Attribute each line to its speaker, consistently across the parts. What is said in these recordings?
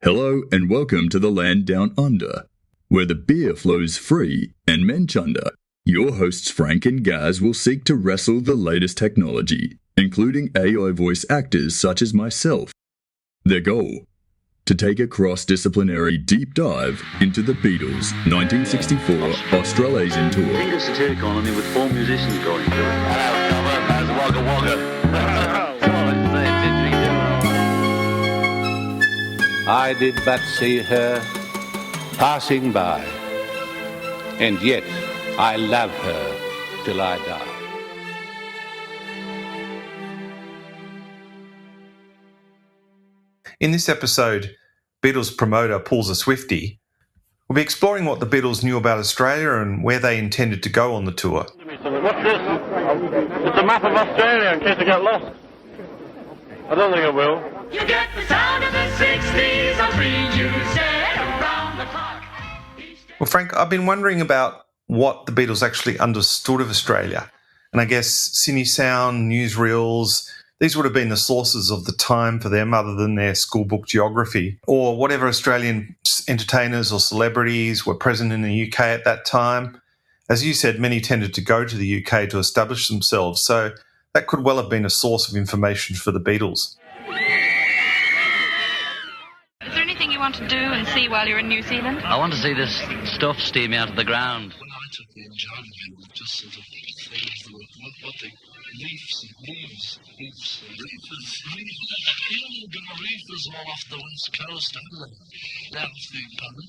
Speaker 1: Hello and welcome to the land down under, where the beer flows free and men chunder. Your hosts Frank and Gaz will seek to wrestle the latest technology, including AI voice actors such as myself. Their goal? To take a cross-disciplinary deep dive into the Beatles' 1964 Australasian tour.
Speaker 2: Think of satiric economy with 4 musicians going through it. Wagga wagga.
Speaker 3: I did but see her passing by, and yet I love her till I die.
Speaker 4: In this episode, Beatles promoter pulls a swifty. We'll be exploring what the Beatles knew about Australia and where they intended to go on the tour.
Speaker 5: What's this? It's a map of Australia in case I get lost. I don't think I will.
Speaker 6: You get the sound of the 60s on free news around the clock.
Speaker 4: Well, Frank, I've been wondering about what the Beatles actually understood of Australia. And I guess cine sound, newsreels, these would have been the sources of the time for them other than their schoolbook geography, or whatever Australian entertainers or celebrities were present in the UK at that time. As you said, many tended to go to the UK to establish themselves, so that could well have been a source of information for the Beatles.
Speaker 7: Is there anything you want to do and see while you're in New Zealand?
Speaker 2: I want to see this stuff steam out of the ground.
Speaker 8: When I took the enjoyment of it, was just sort of things that were, what the reefers. You know, there are reefers all off the west coast, aren't they? Down off the pardon?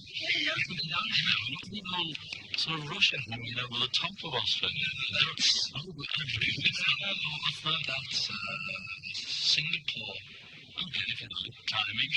Speaker 8: You know, sort of Russia, you know, with the top of Australia. That's so good. I've heard that's Singapore. Okay, if you like, timing.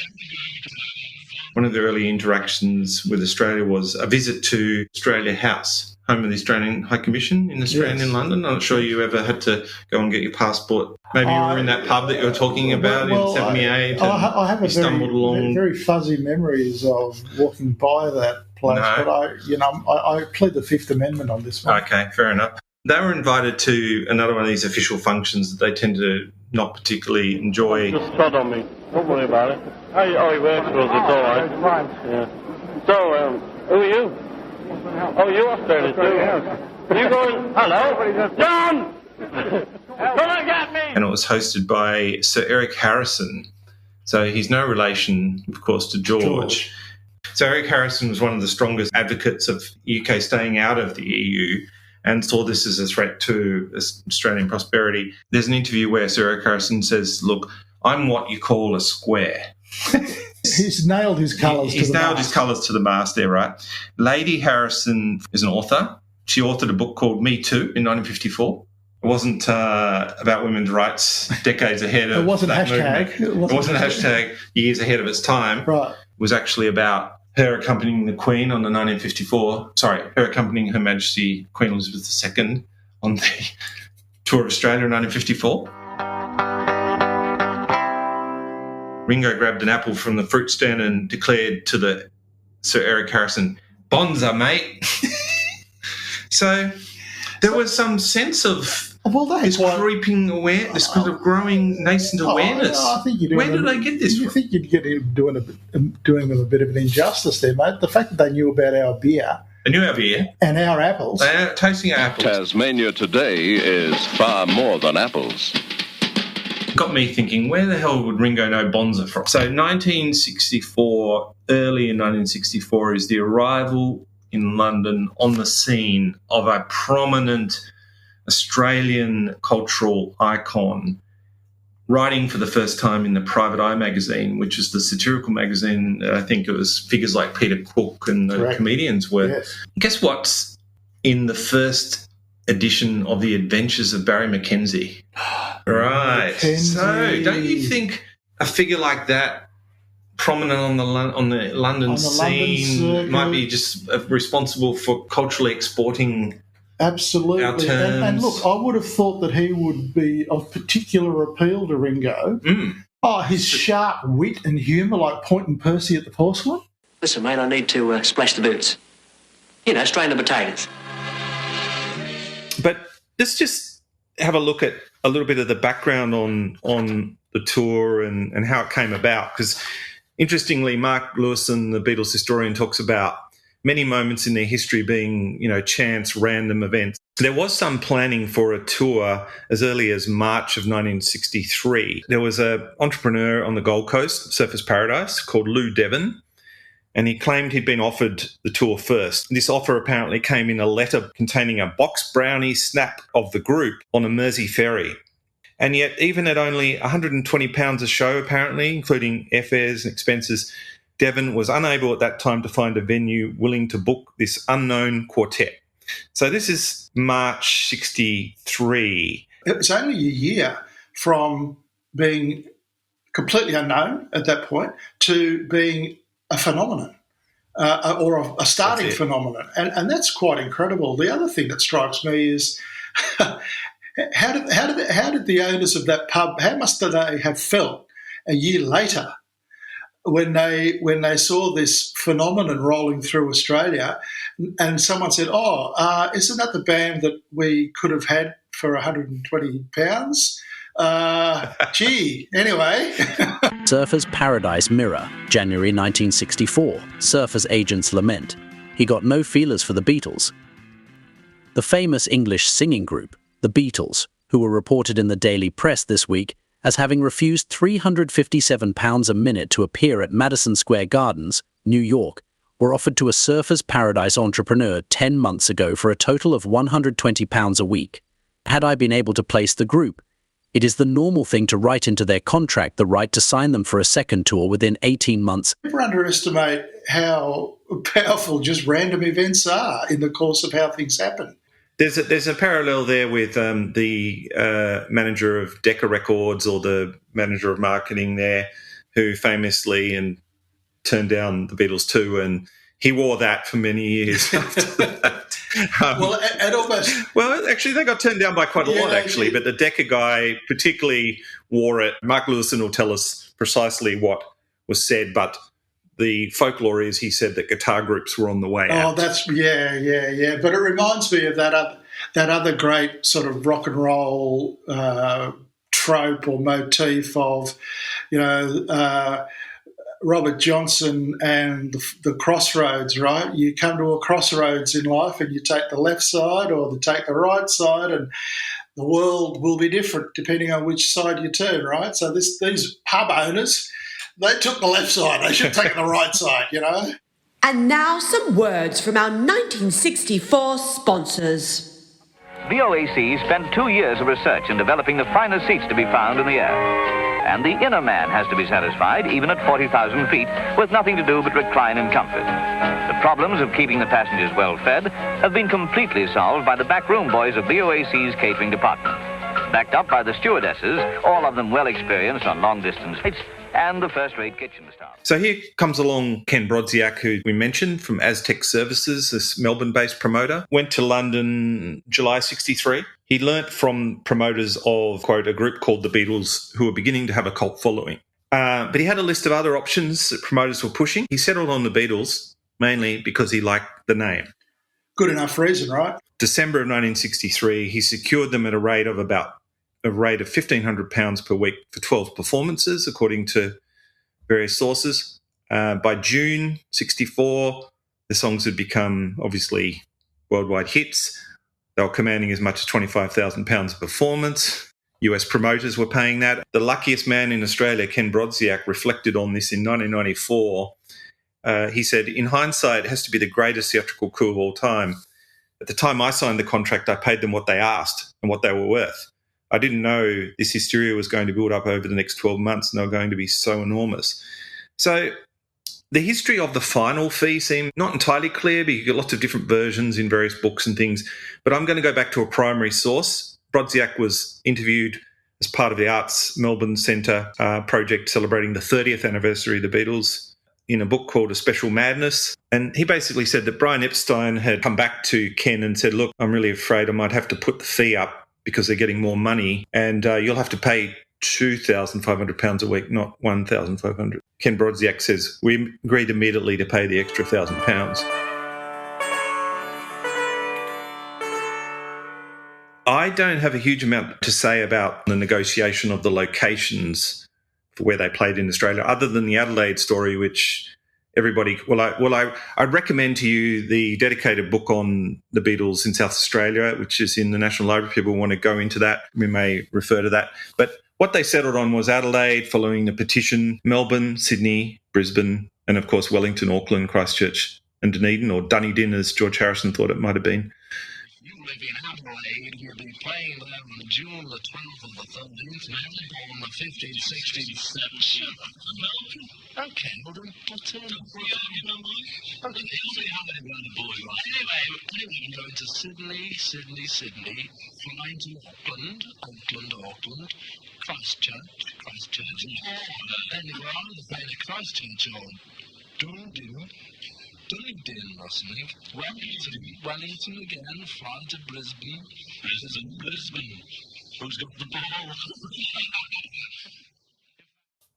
Speaker 9: One of the early interactions with Australia was a visit to Australia House, home of the Australian High Commission in Australia, in London. I'm not sure you ever had to go and get your passport. Maybe you were in that pub that you were talking about in 78.
Speaker 10: I have
Speaker 9: along.
Speaker 10: very fuzzy memories of walking by that place, but I plead the Fifth Amendment on this one.
Speaker 9: Okay, fair enough. They were invited to another one of these official functions that they tend to not particularly enjoy.
Speaker 5: Just trod on me. Don't worry about it. Oh, he works for us. It's all right. Yeah. So, who are you? Oh, you Australian too. You going? Hello, John. Come and get me.
Speaker 9: And it was hosted by Sir Eric Harrison. So he's no relation, of course, to George. So Eric Harrison was one of the strongest advocates of UK staying out of the EU and saw this as a threat to Australian prosperity. There's an interview where Sir Eric Harrison says, look, I'm what you call a square.
Speaker 10: He's nailed his colours to the mast. He's nailed his
Speaker 9: colours to the mast there, right? Lady Harrison is an author. She authored a book called Me Too in 1954. It wasn't about women's rights decades ahead of
Speaker 10: it wasn't
Speaker 9: that
Speaker 10: hashtag.
Speaker 9: movement. It wasn't a hashtag years ahead of its time.
Speaker 10: Right.
Speaker 9: It was actually about her accompanying the Queen on the her accompanying Her Majesty Queen Elizabeth II on the tour of Australia in 1954. Ringo grabbed an apple from the fruit stand and declared to the Sir Eric Harrison, "Bonza, mate." So there was some sense of this creeping awareness, this kind of growing nascent awareness.
Speaker 10: I think you're
Speaker 9: Where did they get this from?
Speaker 10: I think you'd get doing them a bit of an injustice there, mate. The fact that they knew about our beer.
Speaker 9: They knew our beer.
Speaker 10: And our apples.
Speaker 9: They are tasting our apples.
Speaker 3: Tasmania today is far more than apples.
Speaker 9: Got me thinking, where the hell would Ringo know Bonza from? So 1964, early in 1964, is the arrival in London on the scene of a prominent Australian cultural icon, writing for the first time in the Private Eye magazine, which is the satirical magazine. I think it was figures like Peter Cook and the comedians were.
Speaker 10: Yes.
Speaker 9: Guess what's in the first edition of The Adventures of Barry Mackenzie? Right.
Speaker 10: Mackenzie.
Speaker 9: So don't you think a figure like that, prominent on the London scene, might be just responsible for culturally exporting
Speaker 10: Absolutely.
Speaker 9: our terms?
Speaker 10: And look, I would have thought that he would be of particular appeal to Ringo. Oh, his sharp wit and humour, like pointing Percy at the porcelain.
Speaker 11: Listen, mate, I need to splash the boots. You know, strain the potatoes.
Speaker 4: But let's just have a look at a little bit of the background on the tour and how it came about, because Interestingly, Mark Lewison, the Beatles historian, talks about many moments in their history being, chance, random events. There was some planning for a tour as early as March of 1963. There was an entrepreneur on the Gold Coast, Surfers Paradise, called Lou Devon, and he claimed he'd been offered the tour first. This offer apparently came in a letter containing a box brownie snap of the group on a Mersey ferry. And yet, even at only £120 a show, apparently, including airfares and expenses, Devon was unable at that time to find a venue willing to book this unknown quartet. So this is March 63.
Speaker 10: It's only a year from being completely unknown at that point to being a phenomenon or a starting phenomenon. And that's quite incredible. The other thing that strikes me is how did the owners of that pub, how must they have felt a year later when they saw this phenomenon rolling through Australia, and someone said, isn't that the band that we could have had for £120? Anyway.
Speaker 12: Surfers Paradise Mirror, January 1964. Surfers agents lament. He got no feelers for the Beatles. The famous English singing group, the Beatles, who were reported in the Daily Press this week as having refused £357 a minute to appear at Madison Square Gardens, New York, were offered to a Surfers Paradise entrepreneur 10 months ago for a total of £120 a week. Had I been able to place the group, it is the normal thing to write into their contract the right to sign them for a second tour within 18 months.
Speaker 10: Never underestimate how powerful just random events are in the course of how things happen.
Speaker 4: There's a parallel there with the manager of Decca Records, or the manager of marketing there, who famously turned down the Beatles too, and he wore that for many years after that. Actually, they got turned down by quite a lot, actually, but the Decca guy particularly wore it. Mark Lewison will tell us precisely what was said, but the folklore is he said that guitar groups were on the way out.
Speaker 10: Oh, that's But it reminds me of that other great sort of rock and roll trope or motif of, Robert Johnson and the crossroads, right? You come to a crossroads in life and you take the left side or you take the right side, and the world will be different depending on which side you turn, right? So these pub owners, they took the left side. They should take the right side,
Speaker 13: And now some words from our 1964 sponsors.
Speaker 14: VOAC spent 2 years of research in developing the finest seats to be found in the air. And the inner man has to be satisfied, even at 40,000 feet, with nothing to do but recline in comfort. The problems of keeping the passengers well fed have been completely solved by the backroom boys of VOAC's catering department. Backed up by the stewardesses, all of them well experienced on long-distance flights, and the first-rate kitchen staff.
Speaker 4: So here comes along Ken Brodziak, who we mentioned from Aztec Services, this Melbourne-based promoter. Went to London July 63. He learnt from promoters of, quote, a group called the Beatles, who were beginning to have a cult following. But he had a list of other options that promoters were pushing. He settled on the Beatles, mainly because he liked the name.
Speaker 10: Good enough reason, right?
Speaker 4: December of 1963, he secured them at a rate of £1,500 per week for 12 performances, according to various sources. By June 64, the songs had become, obviously, worldwide hits. They were commanding as much as £25,000 a performance. US promoters were paying that. The luckiest man in Australia, Ken Brodziak, reflected on this in 1994. He said, in hindsight, it has to be the greatest theatrical coup of all time. At the time I signed the contract, I paid them what they asked and what they were worth. I didn't know this hysteria was going to build up over the next 12 months and they were going to be so enormous. So the history of the final fee seemed not entirely clear, but you get lots of different versions in various books and things. But I'm going to go back to a primary source. Brodziak was interviewed as part of the Arts Melbourne Centre project celebrating the 30th anniversary of the Beatles in a book called A Special Madness. And he basically said that Brian Epstein had come back to Ken and said, look, I'm really afraid I might have to put the fee up because they're getting more money, and you'll have to pay £2,500 a week, not £1,500. Ken Brodziak says, we agreed immediately to pay the extra £1,000. I don't have a huge amount to say about the negotiation of the locations for where they played in Australia, other than the Adelaide story, which everybody... I'd recommend to you the dedicated book on the Beatles in South Australia, which is in the National Library. People want to go into that. We may refer to that. But what they settled on was Adelaide, following the petition, Melbourne, Sydney, Brisbane, and, of course, Wellington, Auckland, Christchurch and Dunedin, or Dunedin, as George Harrison thought it might have been.
Speaker 8: You live in Adelaide, you'll be playing there on June the 12th or the 13th, Melbourne on the 15th, 16th, 17th. Okay, well, we'll turn up. Okay, you'll see how they run the boy, right? Anyway, you're going to Sydney, flying to Auckland, Christchurch, then you are playing at Christchurch or Dunedin, I think. Wellington again, fly to Brisbane. Brisbane. Who's got the ball?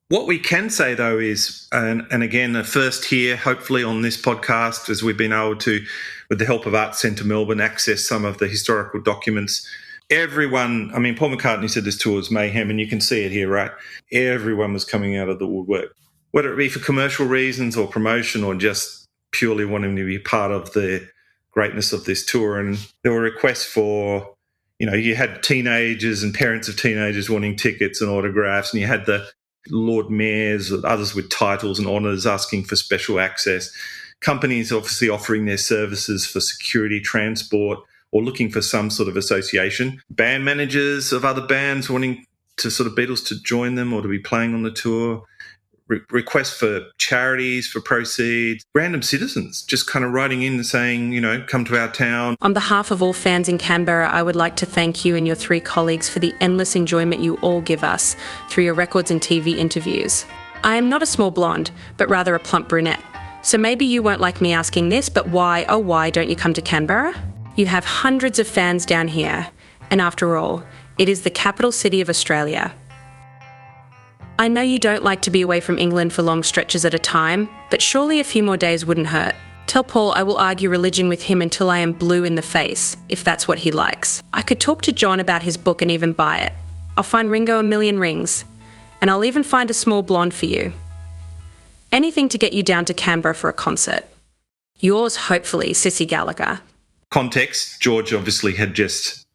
Speaker 4: What we can say, though, is, and again, a first here, hopefully on this podcast, as we've been able to, with the help of Arts Centre Melbourne, access some of the historical documents. Everyone, I mean, Paul McCartney said this tour was mayhem, and you can see it here, right? Everyone was coming out of the woodwork, whether it be for commercial reasons or promotion or just purely wanting to be part of the greatness of this tour. And there were requests for, you had teenagers and parents of teenagers wanting tickets and autographs, and you had the Lord Mayors, others with titles and honours asking for special access. Companies obviously offering their services for security, transport, or looking for some sort of association. Band managers of other bands wanting to sort of Beatles to join them or to be playing on the tour. Requests for charities, for proceeds. Random citizens just kind of writing in and saying, come to our town.
Speaker 15: On behalf of all fans in Canberra, I would like to thank you and your 3 colleagues for the endless enjoyment you all give us through your records and TV interviews. I am not a small blonde, but rather a plump brunette. So maybe you won't like me asking this, but why, oh why don't you come to Canberra? You have hundreds of fans down here, and after all, it is the capital city of Australia. I know you don't like to be away from England for long stretches at a time, but surely a few more days wouldn't hurt. Tell Paul I will argue religion with him until I am blue in the face, if that's what he likes. I could talk to John about his book and even buy it. I'll find Ringo a million rings, and I'll even find a small blonde for you. Anything to get you down to Canberra for a concert. Yours, hopefully, Sissy Gallagher.
Speaker 4: Context, George obviously had just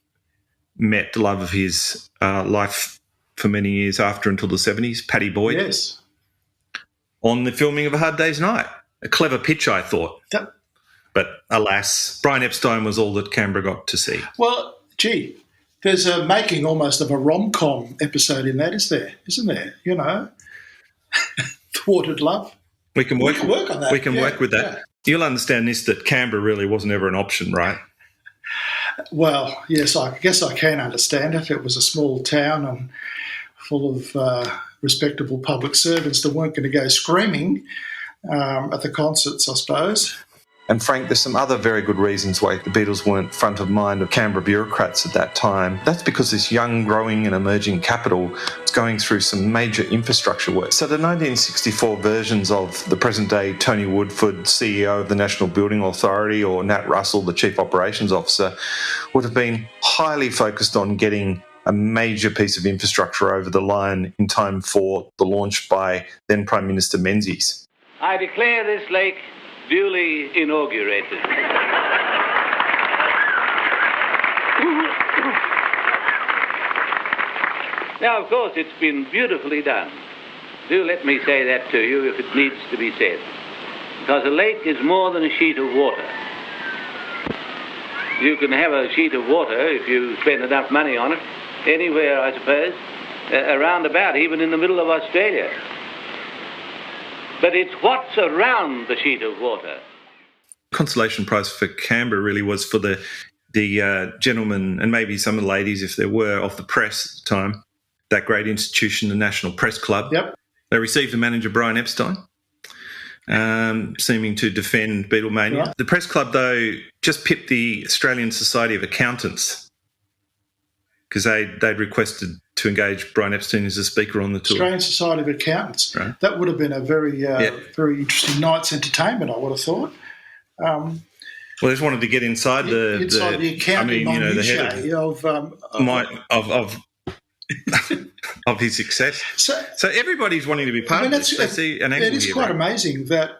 Speaker 4: met the love of his life for many years after, until the 70s, Paddy Boyd.
Speaker 10: Yes.
Speaker 4: On the filming of A Hard Day's Night. A clever pitch, I thought.
Speaker 10: Yep.
Speaker 4: But alas, Brian Epstein was all that Canberra got to see.
Speaker 10: Well, gee, there's a making almost of a rom-com episode in that, isn't there? Thwarted love.
Speaker 4: We can work
Speaker 10: on that.
Speaker 4: We can work with that. Yeah. You'll understand this, that Canberra really wasn't ever an option, right?
Speaker 10: Well, yes, I guess I can understand it. It was a small town and full of respectable public servants that weren't going to go screaming at the concerts, I suppose.
Speaker 4: And Frank, there's some other very good reasons why the Beatles weren't front of mind of Canberra bureaucrats at that time. That's because this young, growing and emerging capital was going through some major infrastructure work. So the 1964 versions of the present-day Tony Woodford, CEO of the National Building Authority, or Nat Russell, the Chief Operations Officer, would have been highly focused on getting a major piece of infrastructure over the line in time for the launch by then Prime Minister Menzies.
Speaker 3: I declare this lake duly inaugurated. Now, of course, it's been beautifully done. Do let me say that to you if it needs to be said. Because a lake is more than a sheet of water. You can have a sheet of water if you spend enough money on it, anywhere, I suppose, around about, even in the middle of Australia. But it's what's around the sheet of water.
Speaker 4: Consolation prize for Canberra really was for the gentlemen, and maybe some of the ladies, if there were, of the press at the time, that great institution, the National Press Club.
Speaker 10: Yep.
Speaker 4: They received the manager, Brian Epstein, seeming to defend Beatlemania. Right. The Press Club, though, just pipped the Australian Society of Accountants because they'd requested to engage Brian Epstein as a speaker on the tour.
Speaker 10: Australian Society of Accountants.
Speaker 4: Right.
Speaker 10: That would have been a very very interesting night's entertainment, I would have thought.
Speaker 4: Well, I just wanted to get inside the
Speaker 10: accounting minutiae
Speaker 4: the head of his success. So everybody's wanting to be part of this. They see an angle
Speaker 10: it is
Speaker 4: here,
Speaker 10: quite
Speaker 4: right?
Speaker 10: amazing that,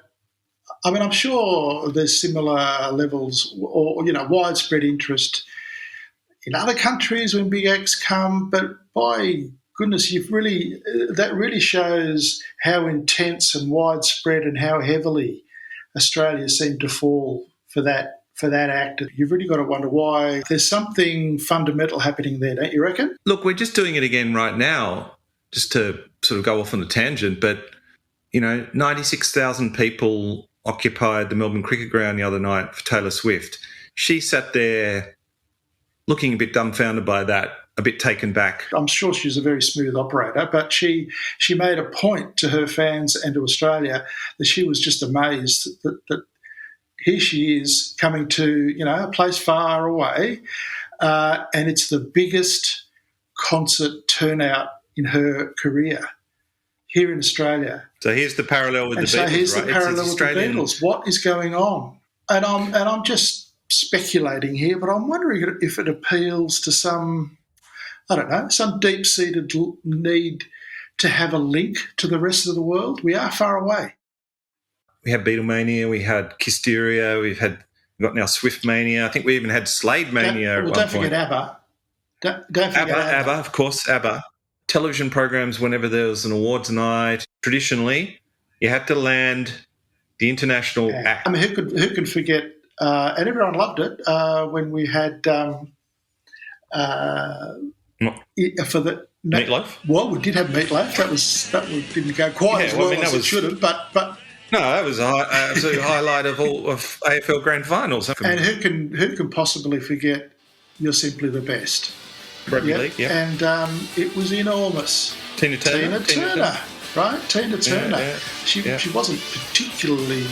Speaker 10: I mean, I'm sure there's similar levels or, widespread interest in other countries when big acts come, but by goodness, that really shows how intense and widespread and how heavily Australia seemed to fall for that act. You've really got to wonder why. There's something fundamental happening there, don't you reckon?
Speaker 4: Look, we're just doing it again right now, just to sort of go off on a tangent, but, 96,000 people occupied the Melbourne Cricket Ground the other night for Taylor Swift. She sat there looking a bit dumbfounded by that, a bit taken back.
Speaker 10: I'm sure she's a very smooth operator, but she made a point to her fans and to Australia that she was just amazed that here she is coming to, a place far away, and it's the biggest concert turnout in her career here in Australia.
Speaker 4: So here's the parallel with the Beatles,
Speaker 10: so here's
Speaker 4: right?
Speaker 10: the parallel with the Beatles. What is going on? And I'm just speculating here, but I'm wondering if it appeals to some, I don't know, some deep-seated need to have a link to the rest of the world. We are far away.
Speaker 4: We had Beatlemania, we had hysteria, we've got now Swift mania. I think we even had Slade mania at one point.
Speaker 10: Don't forget ABBA. Don't forget
Speaker 4: ABBA, of course, ABBA. Television programs whenever there was an awards night. Traditionally, you had to land the international act.
Speaker 10: I mean, who could forget? And everyone loved it when we had for the
Speaker 4: Meatloaf.
Speaker 10: Well, we did have Meatloaf. That didn't go quite as well as it should have, but.
Speaker 4: No, that was an absolute highlight of all of AFL Grand Finals.
Speaker 10: And who can possibly forget You're Simply the Best?
Speaker 4: Rugby League, yeah.
Speaker 10: And it was enormous.
Speaker 4: Tina Turner,
Speaker 10: right? Tina Turner.
Speaker 4: Yeah.
Speaker 10: She wasn't particularly.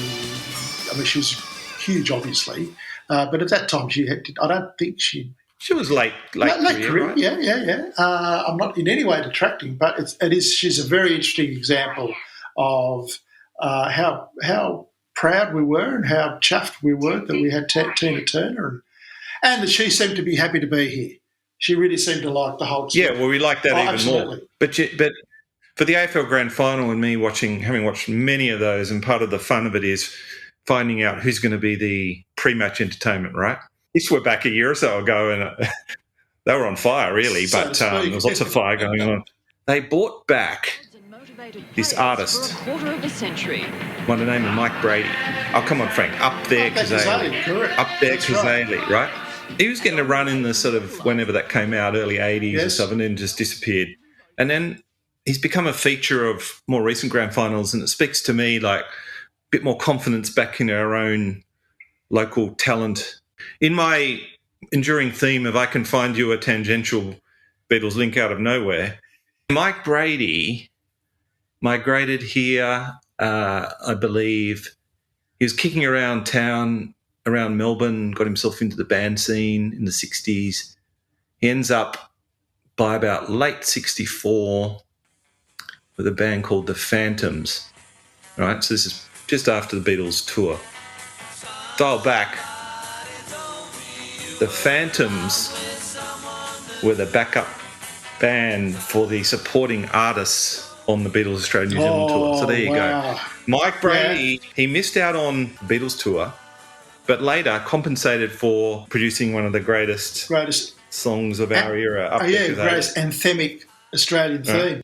Speaker 10: I mean, she was huge, obviously, but at that time I don't think she.
Speaker 4: She was late career, right?
Speaker 10: Yeah. I'm not in any way detracting, but she's a very interesting example of how proud we were and how chuffed we were that we had Tina Turner, and that she seemed to be happy to be here. She really seemed to like the whole story.
Speaker 4: Yeah, well, we liked that even
Speaker 10: absolutely.
Speaker 4: more. But for the AFL Grand Final and me having watched many of those, and part of the fun of it is finding out who's going to be the pre-match entertainment, right? This were back a year or so ago, and they were on fire, really, but there was lots of fire going on. They brought back this artist by the name of Mike Brady. Oh, come on, Frank. Up there, Kazali, right? He was getting a run in the sort of whenever that came out, early 80s or something, and just disappeared. And then he's become a feature of more recent grand finals, and it speaks to me like a bit more confidence back in our own local talent. In my enduring theme of I can find you a tangential Beatles link out of nowhere, Mike Brady migrated here, I believe. He was kicking around town, around Melbourne, got himself into the band scene in the 60s. He ends up by about late 64 with a band called the Phantoms, right? So this is just after the Beatles tour. Dial back. The Phantoms were the backup band for the supporting artists on the Beatles Australia New Zealand tour. So there you go. Mike Brady, he missed out on the Beatles tour, but later compensated for producing one of the greatest songs of our era.
Speaker 10: Greatest anthemic Australian theme.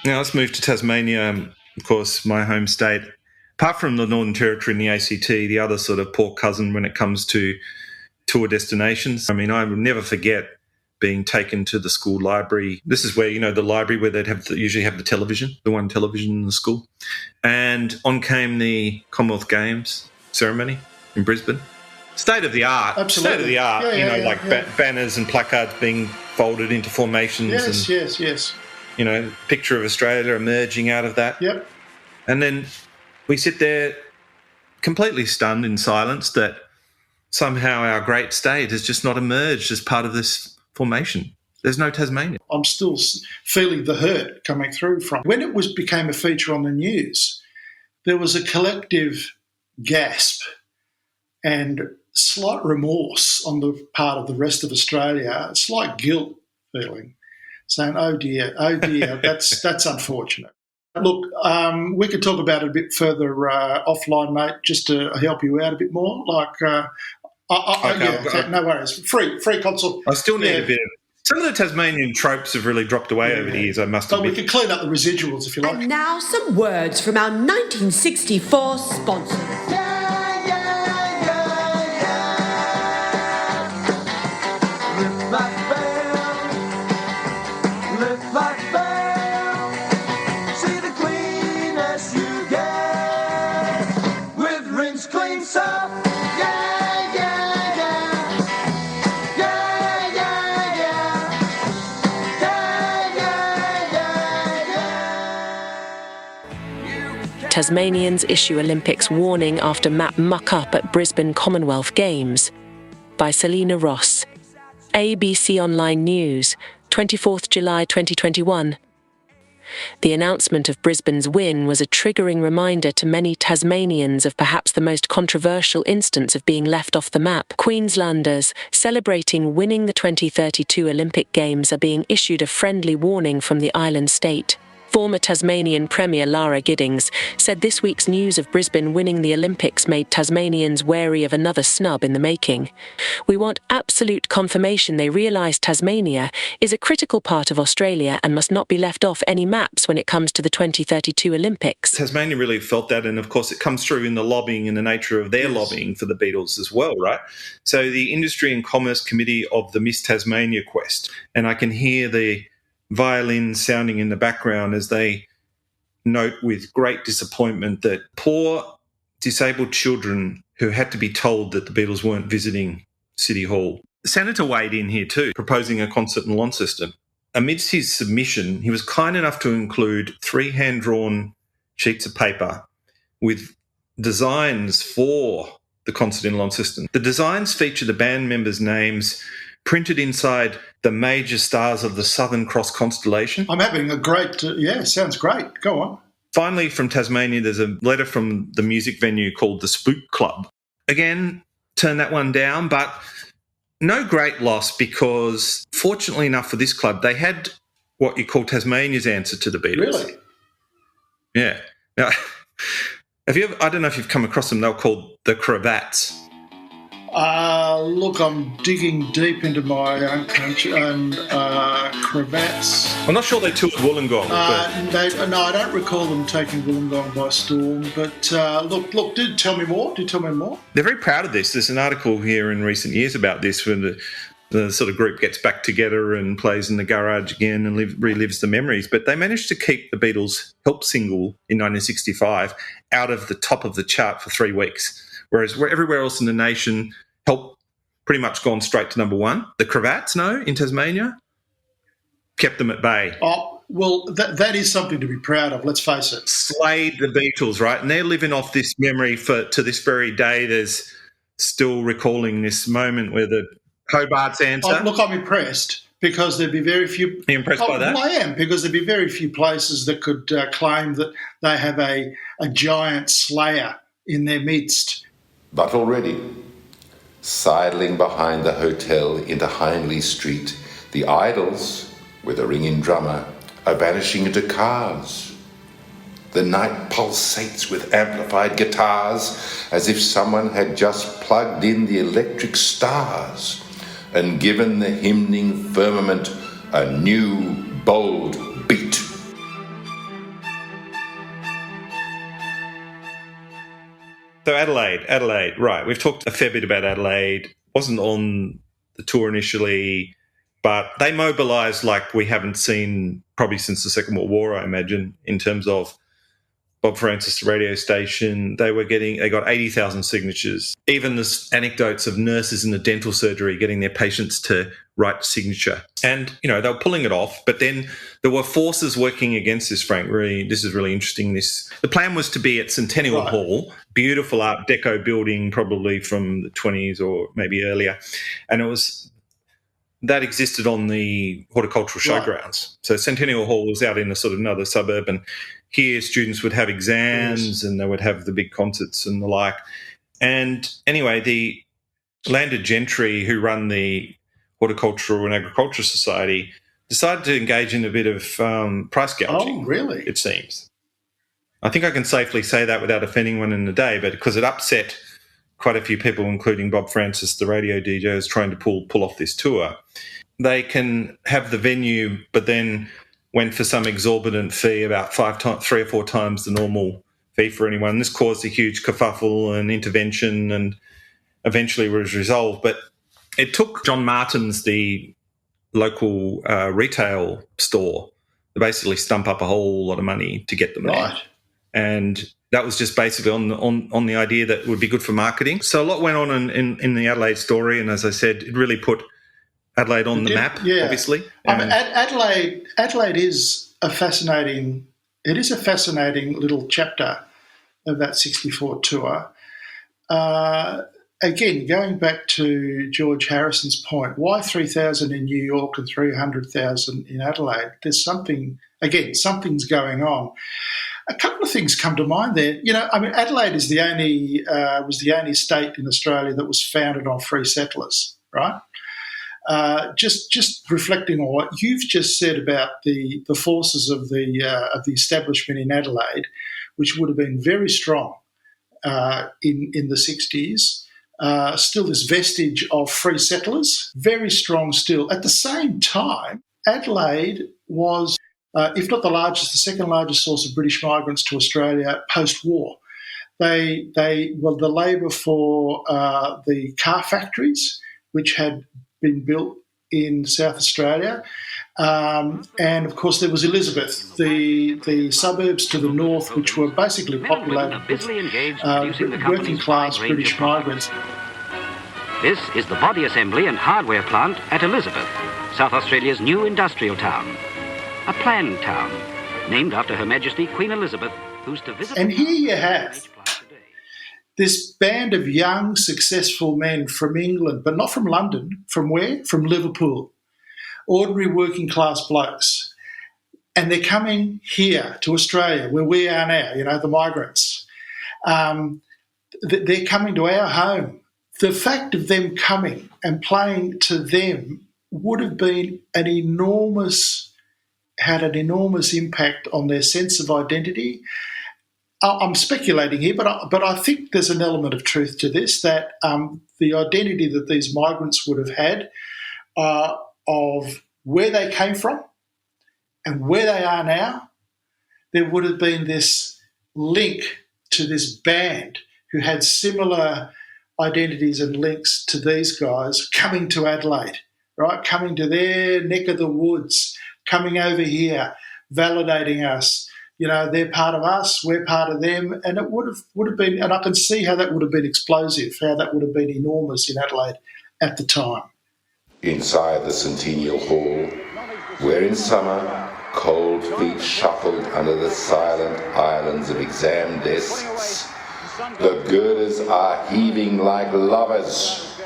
Speaker 4: Now let's move to Tasmania, of course, my home state. Apart from the Northern Territory and the ACT, the other sort of poor cousin when it comes to tour destinations. I mean, I will never forget being taken to the school library. This is where, the library where they'd usually have the television, the one television in the school. And on came the Commonwealth Games ceremony in Brisbane. State of the art.
Speaker 10: Absolutely.
Speaker 4: State of the art, banners and placards being folded into formations.
Speaker 10: Yes.
Speaker 4: Picture of Australia emerging out of that.
Speaker 10: Yep.
Speaker 4: And then we sit there completely stunned in silence that somehow our great state has just not emerged as part of this formation. There's no Tasmania.
Speaker 10: I'm still feeling the hurt coming through from when it became a feature on the news. There was a collective gasp and slight remorse on the part of the rest of Australia, a slight guilt feeling, saying, oh dear, that's unfortunate. Look, we could talk about it a bit further offline, mate, just to help you out a bit more. No worries. Free consult.
Speaker 9: I still need a bit of... Some of the Tasmanian tropes have really dropped away over the years, I must admit.
Speaker 10: We can clean up the residuals if you like.
Speaker 13: And now some words from our 1964 sponsor.
Speaker 16: Tasmanians issue Olympics warning after map muck-up at Brisbane Commonwealth Games. By Selena Ross. ABC Online News, 24th July 2021. The announcement of Brisbane's win was a triggering reminder to many Tasmanians of perhaps the most controversial instance of being left off the map. Queenslanders, celebrating winning the 2032 Olympic Games, are being issued a friendly warning from the island state. Former Tasmanian Premier Lara Giddings said this week's news of Brisbane winning the Olympics made Tasmanians wary of another snub in the making. We want absolute confirmation they realise Tasmania is a critical part of Australia and must not be left off any maps when it comes to the 2032 Olympics.
Speaker 9: Tasmania really felt that, and of course it comes through in the lobbying and the nature of their lobbying for the Beatles as well, right? So the Industry and Commerce Committee of the Miss Tasmania quest, and I can hear the violin sounding in the background as they note with great disappointment that poor disabled children who had to be told that the Beatles weren't visiting City Hall. The Senator weighed in here too, proposing a concert and lawn system. Amidst his submission, he was kind enough to include 3 hand-drawn sheets of paper with designs for the concert and lawn system. The designs feature the band members' names printed inside the major stars of the Southern Cross constellation.
Speaker 10: I'm having a great, sounds great. Go on.
Speaker 9: Finally, from Tasmania, there's a letter from the music venue called the Spook Club. Again, turn that one down, but no great loss because, fortunately enough for this club, they had what you call Tasmania's answer to the Beatles.
Speaker 10: Really?
Speaker 9: Yeah. Now, I don't know if you've come across them, they're called the Cravats.
Speaker 10: Look, I'm digging deep into my own country and Cravats.
Speaker 9: I'm not sure they toured Wollongong.
Speaker 10: No, I don't recall them taking Wollongong by storm. But look, do tell me more.
Speaker 9: They're very proud of this. There's an article here in recent years about this when the sort of group gets back together and plays in the garage again and relives the memories. But they managed to keep the Beatles' Help single in 1965 out of the top of the chart for 3 weeks. Whereas everywhere else in the nation, Help pretty much gone straight to number 1. The Cravats, in Tasmania, kept them at bay.
Speaker 10: Oh, well, that is something to be proud of, let's face it.
Speaker 9: Slayed the Beatles, right? And they're living off this memory to this very day. There's still recalling this moment where the Hobart's answer.
Speaker 10: Look, I'm impressed because there'd be very few...
Speaker 9: Are you impressed by that?
Speaker 10: Well, I am, because there'd be very few places that could claim that they have a giant slayer in their midst.
Speaker 17: But already, sidling behind the hotel into Hindley Street, the Idols, with a ringing drummer, are vanishing into cars. The night pulsates with amplified guitars, as if someone had just plugged in the electric stars and given the hymning firmament a new, bold beat.
Speaker 9: So Adelaide, right. We've talked a fair bit about Adelaide. Wasn't on the tour initially, but they mobilised like we haven't seen probably since the Second World War, I imagine, in terms of Bob Francis radio station. They got 80,000 signatures. Even the anecdotes of nurses in the dental surgery getting their patients to write signature. And, they were pulling it off, but then there were forces working against this, Frank. Really, this is really interesting. The plan was to be at Centennial Hall, beautiful Art Deco building, probably from the 20s or maybe earlier. And that existed on the horticultural showgrounds. So Centennial Hall was out in a sort of another suburb, and here students would have exams and they would have the big concerts and the like. And anyway, landed gentry who run the Horticultural and Agricultural Society decided to engage in a bit of price gouging.
Speaker 10: Oh, really?
Speaker 9: It seems. I think I can safely say that without offending one in the day, but because it upset quite a few people, including Bob Francis, the radio DJ, who's trying to pull off this tour. They can have the venue, but then went for some exorbitant fee, about 3 or 4 times the normal fee for anyone. This caused a huge kerfuffle and intervention, and eventually was resolved. But it took John Martin's, the local retail store, to basically stump up a whole lot of money to get them there. And that was just basically on the idea that it would be good for marketing. So a lot went on in the Adelaide story, and as I said, it really put Adelaide on the map, obviously.
Speaker 10: I mean, Adelaide is a fascinating little chapter of that 64 tour. Again, going back to George Harrison's point, why 3,000 in New York and 300,000 in Adelaide? There's something's going on. A couple of things come to mind there. Adelaide is was the only state in Australia that was founded on free settlers, right? Just reflecting on what you've just said about the forces of the establishment in Adelaide, which would have been very strong in the 60s. Still this vestige of free settlers, very strong still. At the same time, Adelaide was, if not the largest, the second largest source of British migrants to Australia post-war. They were the labour for the car factories, which had been built in South Australia. And, of course, there was Elizabeth, the suburbs to the north, which were basically populated with working-class British migrants.
Speaker 18: This is the body assembly and hardware plant at Elizabeth, South Australia's new industrial town. A planned town, named after Her Majesty Queen Elizabeth, who's to visit...
Speaker 10: And here you have this band of young, successful men from England, but not from London. From where? From Liverpool. Ordinary working-class blokes. And they're coming here to Australia, where we are now, the migrants. They're coming to our home. The fact of them coming and playing to them would have been had an enormous impact on their sense of identity. I'm speculating here, but I think there's an element of truth to this, that the identity that these migrants would have had of where they came from and where they are now, there would have been this link to this band who had similar identities and links to these guys coming to Adelaide, right? Coming to their neck of the woods, coming over here, validating us. They're part of us, we're part of them, and it would have been, and I can see how that would have been explosive, how that would have been enormous in Adelaide at the time.
Speaker 17: Inside the Centennial Hall, where in summer cold feet shuffled under the silent islands of exam desks, the girders are heaving like lovers,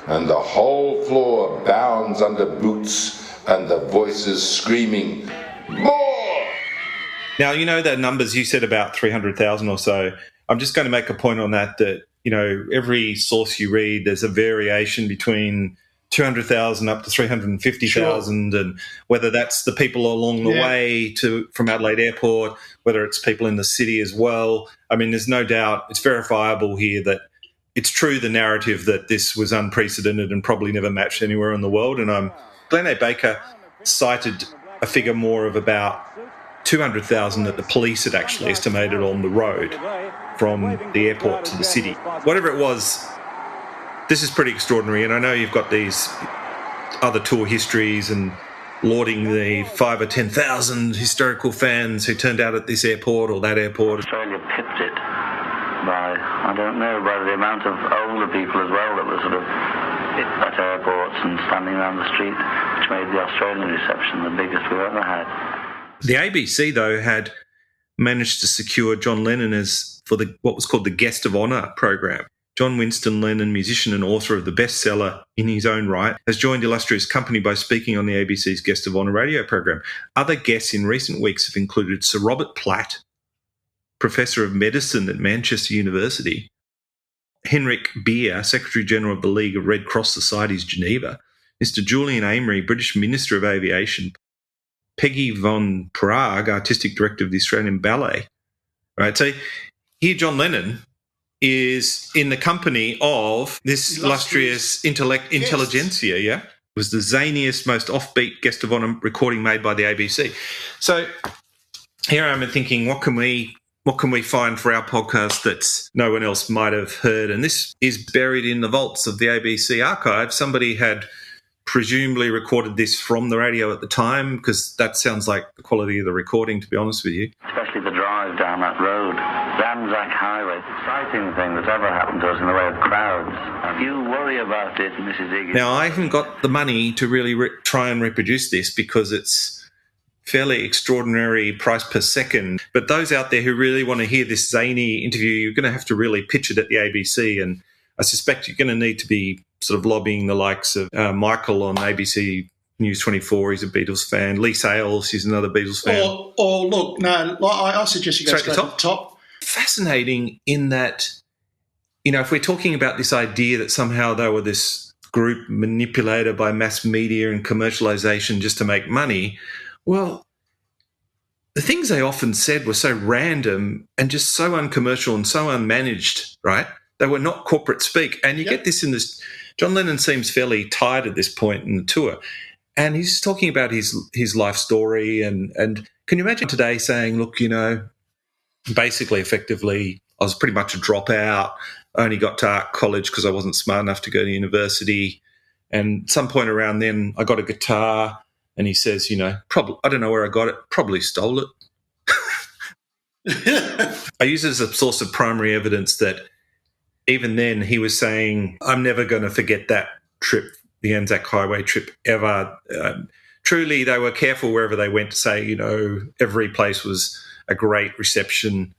Speaker 17: and the whole floor bounds under boots, and the voices screaming, "More!"
Speaker 9: Now, the numbers you said about 300,000 or so. I'm just going to make a point on that, every source you read, there's a variation between 200,000 up to 350,000, and whether that's the people along the way from Adelaide Airport, whether it's people in the city as well. I mean, there's no doubt, it's verifiable here that it's true, the narrative that this was unprecedented and probably never matched anywhere in the world. And Glenn A. Baker cited a figure more of about 200,000 that the police had actually estimated on the road from the airport to the city. Whatever it was, this is pretty extraordinary. And I know you've got these other tour histories and lauding the 5,000 or 10,000 historical fans who turned out at this airport or that airport.
Speaker 2: Australia pipped it by the amount of older people as well that were sort of at airports and standing around the street, which made the Australian reception the biggest we've ever had.
Speaker 9: The ABC, though, had managed to secure John Lennon for what was called the Guest of Honour program. John Winston Lennon, musician and author of the bestseller In His Own Right, has joined illustrious company by speaking on the ABC's Guest of Honour radio program. Other guests in recent weeks have included Sir Robert Platt, Professor of Medicine at Manchester University, Henrik Beer, Secretary-General of the League of Red Cross Societies, Geneva, Mr. Julian Amery, British Minister of Aviation, Peggy von Prague, Artistic Director of the Australian Ballet. Right, so here John Lennon is in the company of this illustrious intelligentsia, yeah? It was the zaniest, most offbeat guest of honour recording made by the ABC. So here I am thinking, what can we find for our podcast that no one else might have heard? And this is buried in the vaults of the ABC archive. Somebody had presumably recorded this from the radio at the time, because that sounds like the quality of the recording, to be honest with you.
Speaker 2: Especially the drive down that road, the Anzac Highway. Exciting thing that's ever happened to us in the way of crowds. And you worry about it, Mrs. Higgins.
Speaker 9: Now, I haven't got the money to really try and reproduce this because it's fairly extraordinary price per second. But those out there who really want to hear this zany interview, you're going to have to really pitch it at the ABC, and I suspect you're going to need to be sort of lobbying the likes of Michael on ABC News 24. He's a Beatles fan. Lee Sales, he's another Beatles fan.
Speaker 10: Or look, no, I suggest you go straight to the top.
Speaker 9: Fascinating in that, you know, if we're talking about this idea that somehow they were this group manipulated by mass media and commercialization just to make money, well, the things they often said were so random and just so uncommercial and so unmanaged, right? They were not corporate speak. And you get this in this. John Lennon seems fairly tired at this point in the tour, and he's talking about his life story. And can you imagine today saying, look, you know, basically, effectively, I was pretty much a dropout. I only got to art college because I wasn't smart enough to go to university. And some point around then, I got a guitar. And he says, you know, probably, I don't know where I got it, probably stole it. I use it as a source of primary evidence that even then he was saying, I'm never going to forget that trip, the Anzac Highway trip, ever. Truly, they were careful wherever they went to say, you know, every place was a great reception.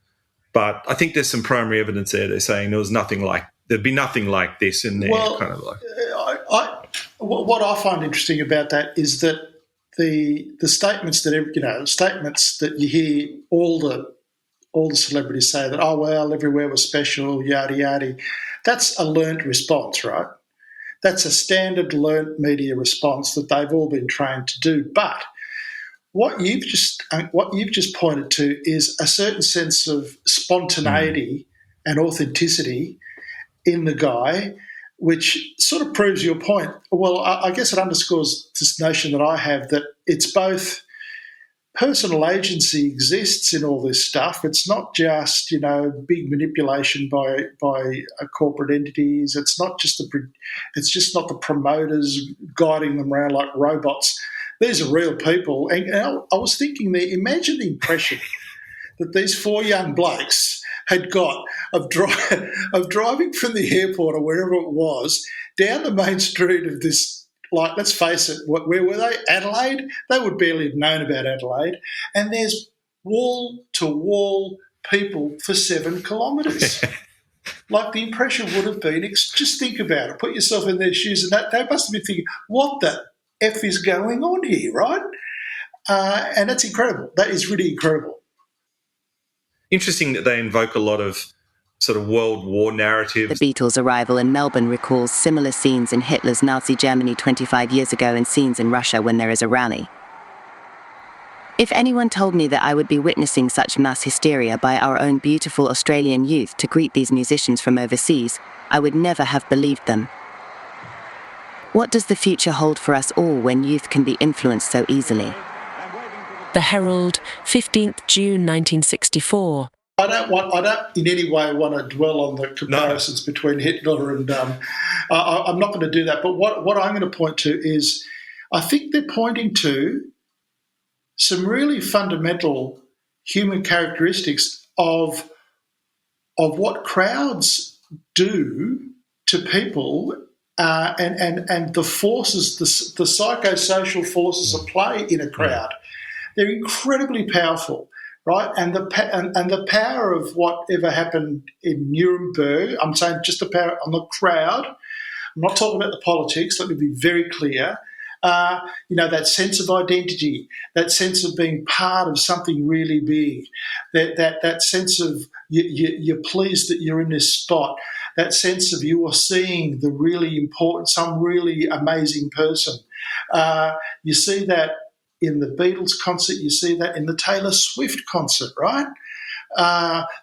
Speaker 9: But I think there's some primary evidence there. They're saying there'd be nothing like this in there.
Speaker 10: Well,
Speaker 9: kind of like.
Speaker 10: What I find interesting about that is that the statements that you hear all the celebrities say that, oh, well, everywhere was special, yada, yada. That's a learnt response, right? That's a standard learnt media response that they've all been trained to do. But what you've just pointed to is a certain sense of spontaneity and authenticity in the guy, which sort of proves your point. Well, I guess it underscores this notion that I have that it's both personal agency exists in all this stuff. It's not just, you know, big manipulation by corporate entities. It's not just the promoters guiding them around like robots. These are real people. And I was thinking there, imagine the impression that these four young blokes had got of driving from the airport or wherever it was down the main street of this, like, let's face it, where were they? Adelaide? They would barely have known about Adelaide. And there's wall-to-wall people for 7 kilometres. Like, the impression would have been, just think about it, put yourself in their shoes, and they must have been thinking, what the F is going on here, right? And that's incredible. That is really incredible.
Speaker 9: Interesting that they invoke a lot of sort of World War narratives.
Speaker 19: The Beatles' arrival in Melbourne recalls similar scenes in Hitler's Nazi Germany 25 years ago and scenes in Russia when there is a rally. If anyone told me that I would be witnessing such mass hysteria by our own beautiful Australian youth to greet these musicians from overseas, I would never have believed them. What does the future hold for us all when youth can be influenced so easily?
Speaker 16: The Herald, 15th June 1964.
Speaker 10: I don't in any way want to dwell on the comparisons between Hitler and I'm not going to do that. But what I'm going to point to is I think they're pointing to some really fundamental human characteristics of what crowds do to people and the forces, the psychosocial forces at play in a crowd. They're incredibly powerful, right? And the power of whatever happened in Nuremberg, I'm saying just the power on the crowd. I'm not talking about the politics. Let me be very clear. That sense of identity, that sense of being part of something really big, that sense of you're pleased that you're in this spot. that sense of you are seeing the really important, some really amazing person. You see that in the Beatles concert, you see that in the Taylor Swift concert, right?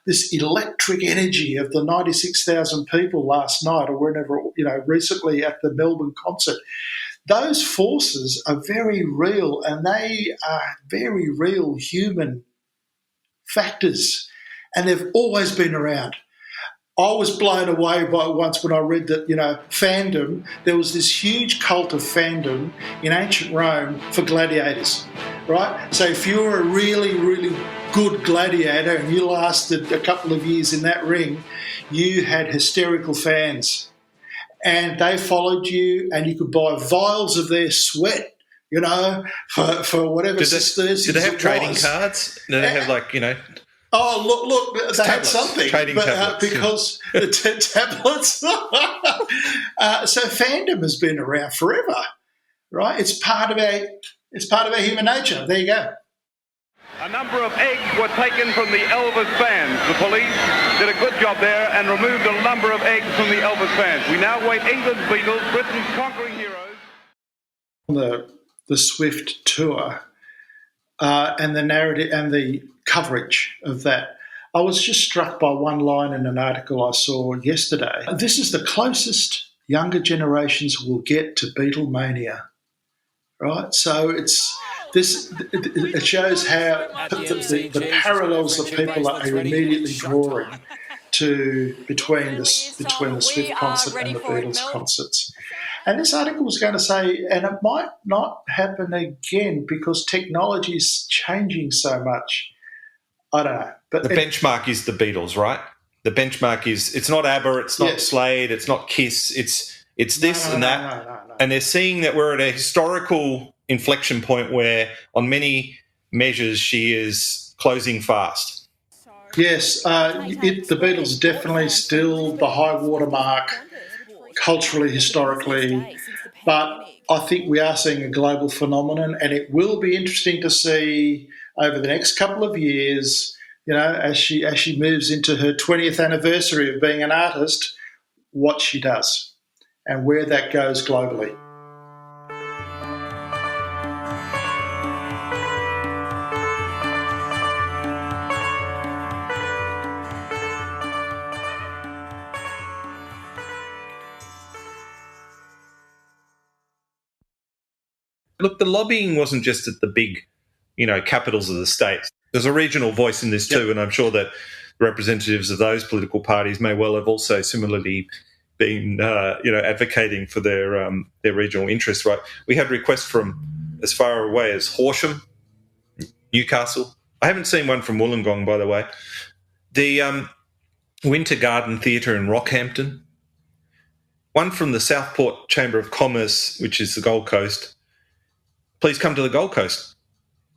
Speaker 10: This electric energy of the 96,000 people last night or whenever, recently at the Melbourne concert. Those forces are very real, and they are very real human factors, and they've always been around. I was blown away by once when I read that, fandom, there was this huge cult of fandom in ancient Rome for gladiators, right? So if you were a really, really good gladiator and you lasted a couple of years in that ring, you had hysterical fans. And they followed you, and you could buy vials of their sweat, for whatever sisters.
Speaker 4: Did they have trading cards? Did they have
Speaker 10: Oh, look! They
Speaker 4: tablets,
Speaker 10: had something,
Speaker 4: trading tablets,
Speaker 10: because the tablets. So fandom has been around forever, right? It's part of our human nature. There you go.
Speaker 20: A number of eggs were taken from the Elvis fans. The police did a good job there and removed a number of eggs from the Elvis fans. We now wait England's Beatles, Britain's conquering heroes.
Speaker 10: The Swift tour and the narrative and the coverage of that, I was just struck by one line in an article I saw yesterday. This is the closest younger generations will get to Beatlemania, right? So it shows how the parallels that people are immediately drawing between the Swift concert and the Beatles concerts. And this article was going to say, and it might not happen again because technology is changing so much. I don't know. But
Speaker 4: the benchmark is the Beatles, right? The benchmark is, it's not ABBA, it's not Slade, it's not Kiss, it's this and that. No. And they're seeing that we're at a historical inflection point where on many measures she is closing fast.
Speaker 10: Yes, the Beatles are definitely still the high watermark culturally, historically, but I think we are seeing a global phenomenon, and it will be interesting to see over the next couple of years, as she moves into her 20th anniversary of being an artist, what she does and where that goes globally.
Speaker 4: Look, the lobbying wasn't just at the big, capitals of the states. There's a regional voice in this too, and I'm sure that representatives of those political parties may well have also similarly been, advocating for their regional interests. Right? We had requests from as far away as Horsham, Newcastle. I haven't seen one from Wollongong, by the way. The Winter Garden Theatre in Rockhampton. One from the Southport Chamber of Commerce, which is the Gold Coast. Please come to the Gold Coast.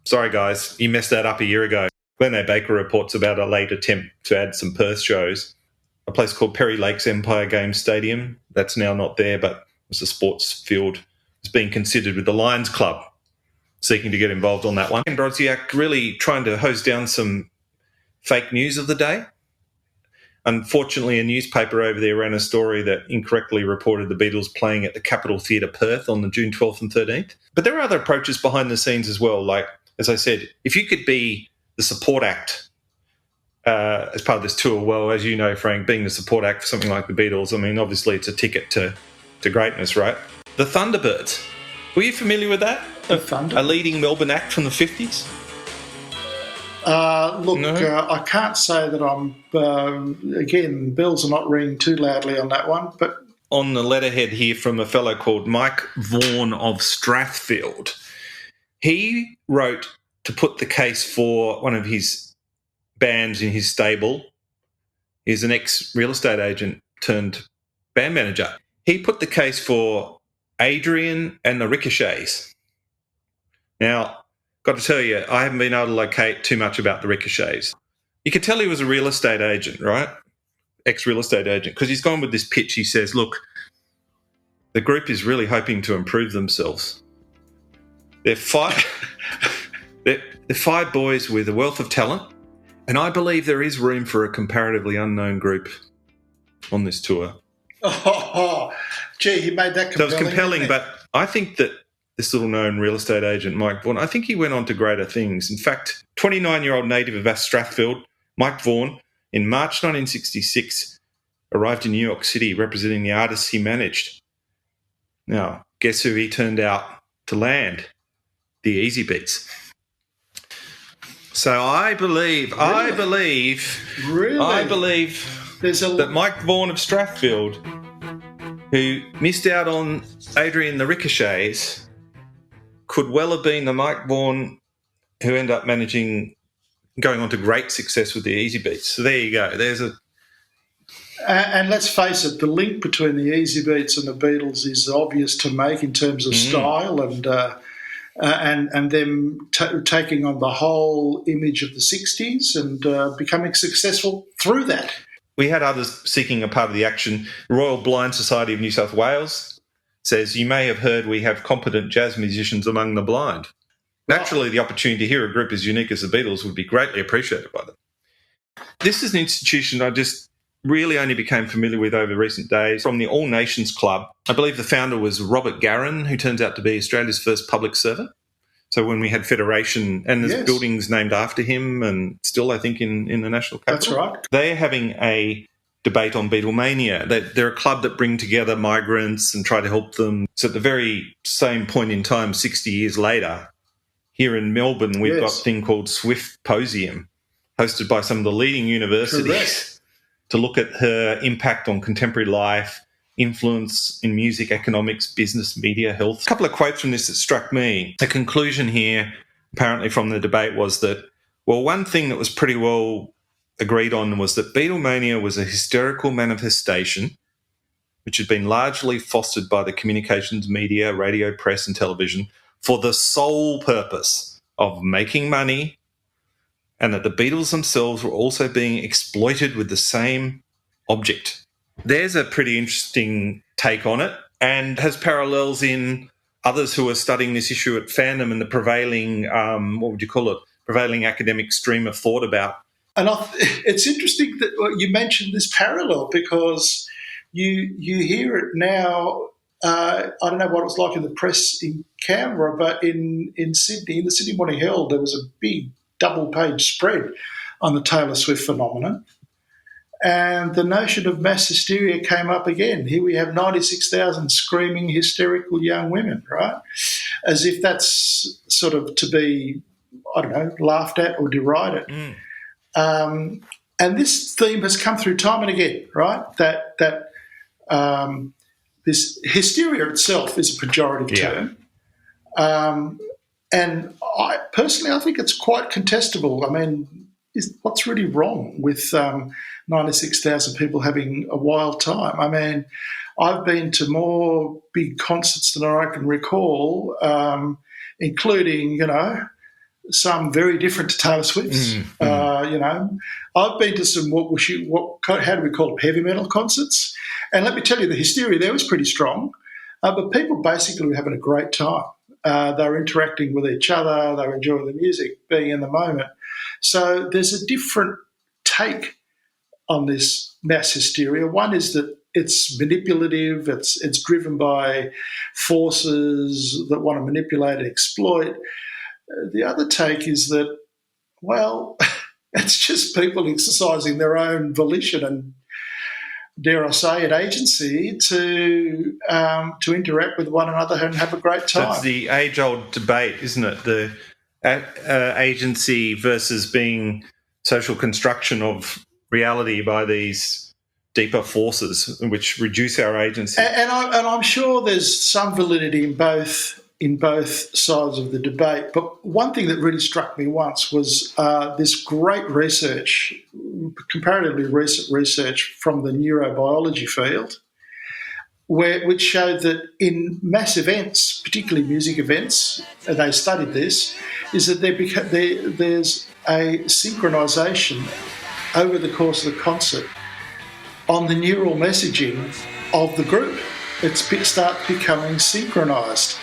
Speaker 4: Sorry, guys, you messed that up a year ago. Glenn A. Baker reports about a late attempt to add some Perth shows. A place called Perry Lakes Empire Games Stadium. That's now not there, but it's a sports field. It's being considered with the Lions Club, seeking to get involved on that one. And Brodziak really trying to hose down some fake news of the day. Unfortunately, a newspaper over there ran a story that incorrectly reported the Beatles playing at the Capitol Theatre Perth on the June 12th and 13th. But there are other approaches behind the scenes as well. Like, as I said, if you could be the support act as part of this tour, well, as you know, Frank, being the support act for something like the Beatles, I mean, obviously it's a ticket to greatness, right? The Thunderbirds. Were you familiar with that? A leading Melbourne act from the 50s?
Speaker 10: I can't say that I'm, again, bells are not ringing too loudly on that one, but...
Speaker 4: On the letterhead here from a fellow called Mike Vaughan of Strathfield, he wrote to put the case for one of his bands in his stable. He's an ex-real estate agent turned band manager. He put the case for Adrian and the Ricochets. Now... got to tell you, I haven't been able to locate too much about the Ricochets. You could tell he was a real estate agent, right? Ex-real estate agent, because he's gone with this pitch. He says, look, the group is really hoping to improve themselves. They're five boys with a wealth of talent, and I believe there is room for a comparatively unknown group. on this tour.
Speaker 10: Oh, gee, he made that compelling.
Speaker 4: So it was compelling, but I think that this little-known real estate agent, Mike Vaughan, I think he went on to greater things. In fact, 29-year-old native of Strathfield, Mike Vaughan, in March 1966, arrived in New York City representing the artists he managed. Now, guess who he turned out to land? The Easy Beats. So I believe that Mike Vaughan of Strathfield, who missed out on Adrian the Ricochets, could well have been the Mike Vaughan who ended up going on to great success with the Easy Beats. So there you go. There's a...
Speaker 10: And let's face it, the link between the Easy Beats and the Beatles is obvious to make in terms of style and them taking on the whole image of the 60s and becoming successful through that.
Speaker 4: We had others seeking a part of the action. Royal Blind Society of New South Wales says, you may have heard we have competent jazz musicians among the blind. Naturally, the opportunity to hear a group as unique as the Beatles would be greatly appreciated by them. This is an institution I just really only became familiar with over recent days from the All Nations Club. I believe the founder was Robert Garran, who turns out to be Australia's first public servant. So when we had Federation, and there's buildings named after him and still, I think, in the National Capital.
Speaker 10: That's right.
Speaker 4: They're having a debate on Beatlemania. They're a club that bring together migrants and try to help them. So at the very same point in time, 60 years later, here in Melbourne, we've got a thing called Swiftposium, hosted by some of the leading universities to look at her impact on contemporary life, influence in music, economics, business, media, health. A couple of quotes from this that struck me. The conclusion here, apparently from the debate, was that, well, one thing that was pretty well agreed on was that Beatlemania was a hysterical manifestation which had been largely fostered by the communications media, radio, press and television for the sole purpose of making money, and that the Beatles themselves were also being exploited with the same object. There's a pretty interesting take on it and has parallels in others who are studying this issue at Fandom and the prevailing, prevailing academic stream of thought about.
Speaker 10: And it's interesting that you mentioned this parallel because you hear it now. I don't know what it was like in the press in Canberra, but in Sydney, in the Sydney Morning Herald, there was a big double-page spread on the Taylor Swift phenomenon. And the notion of mass hysteria came up again. Here we have 96,000 screaming, hysterical young women, right? As if that's sort of to be, I don't know, laughed at or derided. And this theme has come through time and again, right? That this hysteria itself is a pejorative term. And I personally think it's quite contestable. I mean, what's really wrong with 96,000 people having a wild time? I mean, I've been to more big concerts than I can recall, including, some very different to Taylor Swift's. I've been to some how do we call them, heavy metal concerts, and let me tell you, the hysteria there was pretty strong, but people basically were having a great time. They were interacting with each other, they were enjoying the music, being in the moment. So there's a different take on this mass hysteria. One is that it's manipulative, it's driven by forces that want to manipulate and exploit. The other take is that, well, it's just people exercising their own volition and, dare I say it, agency to interact with one another and have a great time.
Speaker 4: So it's the age-old debate, isn't it? The agency versus being social construction of reality by these deeper forces which reduce our agency.
Speaker 10: And I'm sure there's some validity in both sides of the debate. But one thing that really struck me once was this great research, comparatively recent research from the neurobiology field, which showed that in mass events, particularly music events, and they studied this, is that there's a synchronisation over the course of the concert on the neural messaging of the group. It starts becoming synchronised.